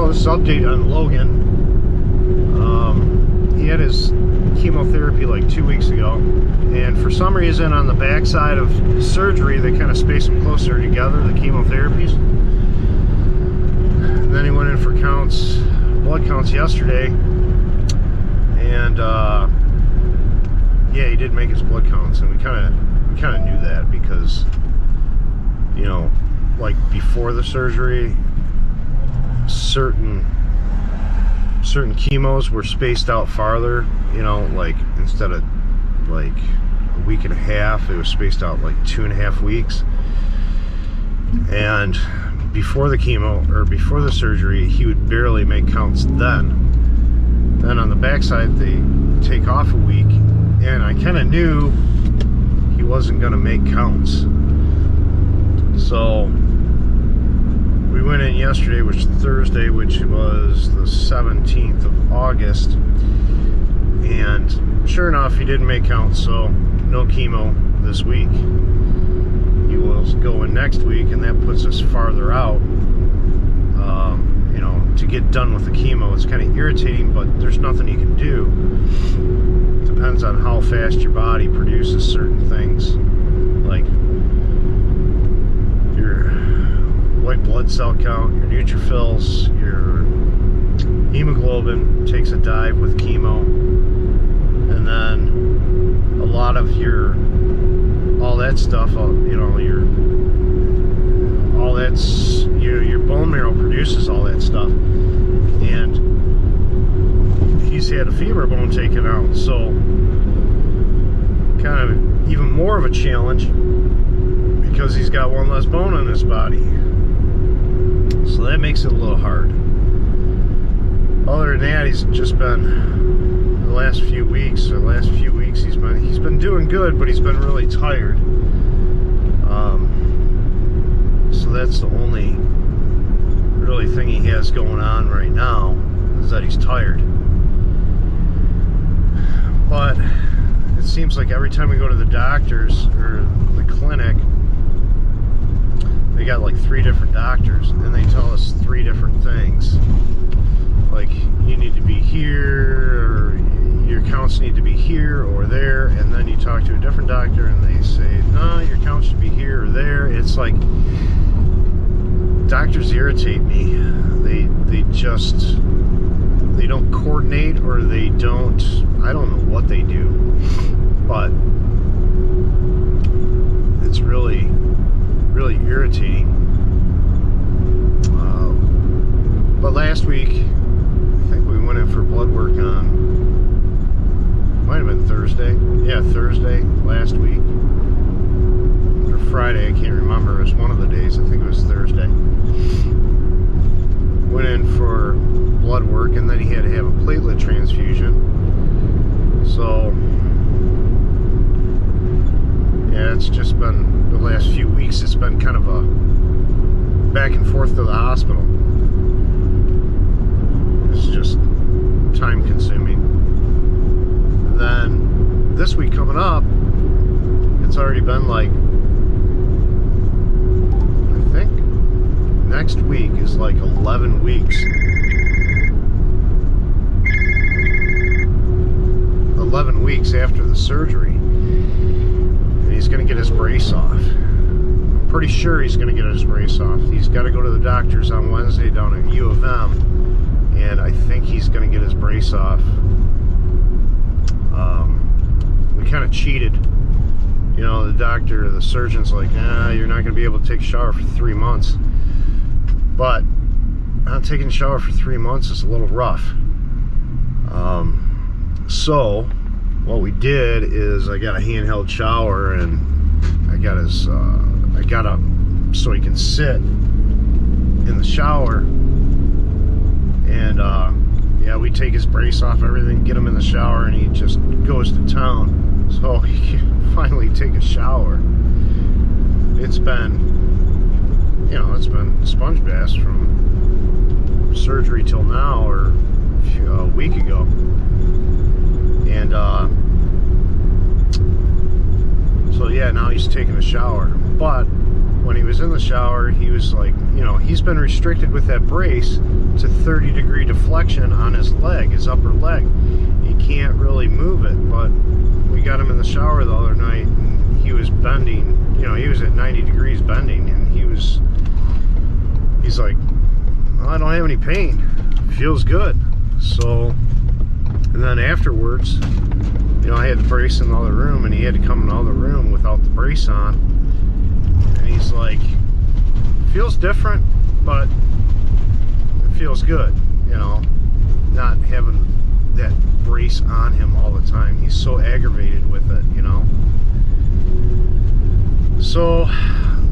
So this update on Logan. He had his chemotherapy like 2 weeks ago, and for some reason on the backside of surgery they kind of spaced them closer together, the chemotherapies. And then he went in for blood counts yesterday, and yeah, he did make his blood counts, and we kind of knew that because, you know, like before the surgery, certain chemos were spaced out farther, you know, like instead of like a week and a half, it was spaced out like 2.5 weeks. And before the chemo, or before the surgery, he would barely make counts then. Then on the backside they take off a week, and I kind of knew he wasn't going to make counts. So we went in yesterday, which was Thursday, which was the 17th of August, and sure enough, he didn't make counts, so no chemo this week. He will go in next week, and that puts us farther out. You know, to get done with the chemo, it's kind of irritating, but there's nothing you can do. Depends on how fast your body produces certain things, like your white blood cell count, your neutrophils, your hemoglobin takes a dive with chemo, and then a lot of all that stuff, you know, your bone marrow produces all that stuff, and he's had a femur bone taken out, so kind of even more of a challenge because he's got one less bone in his body. So that makes it a little hard. Other than that, he's just been the last few weeks he's been doing good, but he's been really tired. So that's the only really thing he has going on right now, is that he's tired. But it seems like every time we go to the doctors or the clinic, they got like 3 different doctors, and they tell us 3 different things. Like, you need to be here, or your counts need to be here or there, and then you talk to a different doctor and they say, no, your counts should be here or there. It's like, doctors irritate me. They don't coordinate, or I don't know what they do, but it's really irritating. But last week, I think we went in for blood work on, might have been Thursday. Yeah, Thursday last week. Or Friday, I can't remember. It was one of the days. I think it was Thursday. Went in for blood work, and then he had to have a platelet transfusion. So, yeah, it's just been the last few weeks. It's been kind of a back and forth to the hospital. It's just time consuming. And then this week coming up, it's already been like, I think next week is like 11 weeks. 11 weeks after the surgery. And he's going to get his brace off. I'm pretty sure he's going to get his brace off. He's got to go to the doctor's on Wednesday down at U of M. And I think he's going to get his brace off. We kind of cheated. You know, the surgeon's like, you're not going to be able to take a shower for 3 months. But not taking a shower for 3 months is a little rough. So what we did is I got a handheld shower, and I got him so he can sit in the shower. And yeah, we take his brace off, everything, get him in the shower, and he just goes to town. So he can finally take a shower. It's been, you know, it's been sponge baths from surgery till now, or a week ago. And so yeah, now he's taking a shower. But when he was in the shower, he was like, you know, he's been restricted with that brace to 30-degree deflection on his leg, his upper leg. He can't really move it, but we got him in the shower the other night, and he was bending, you know, he was at 90 degrees bending, and he's like, well, I don't have any pain. It feels good. So, and then afterwards, you know, I had the brace in the other room, and he had to come in the other room without the brace on. And he's like, feels different, but it feels good, you know, not having that brace on him all the time. He's so aggravated with it, you know. So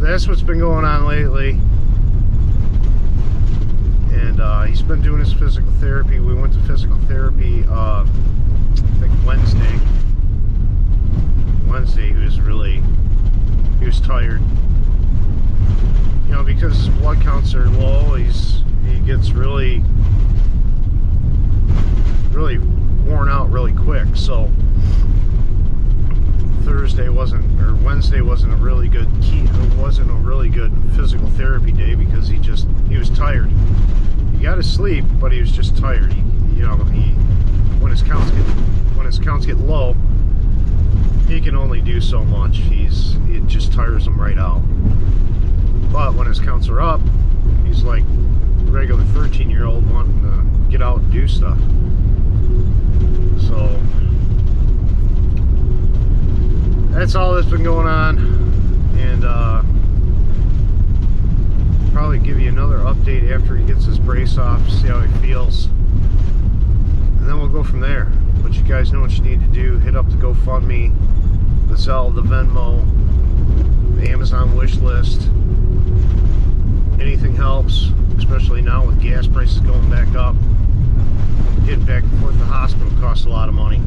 that's what's been going on lately. And he's been doing his physical therapy. We went to physical therapy I think Wednesday he was tired, you know, because his blood counts are low. He gets really worn out really quick. So Wednesday wasn't a really good physical therapy day, because he was tired. He got his sleep, but he was just tired. When his counts get low, he can only do so much. It just tires him right out. But when his counts are up, he's like a regular 13-year-old wanting to get out and do stuff. So that's all that's been going on, and probably give you another update after he gets his brace off, see how he feels, and then we'll go from there. But you guys know what you need to do. Hit up the GoFundMe, the Zelle, the Venmo, the Amazon wish list. Anything helps, especially now with gas prices going back up. Getting back and forth to the hospital costs a lot of money.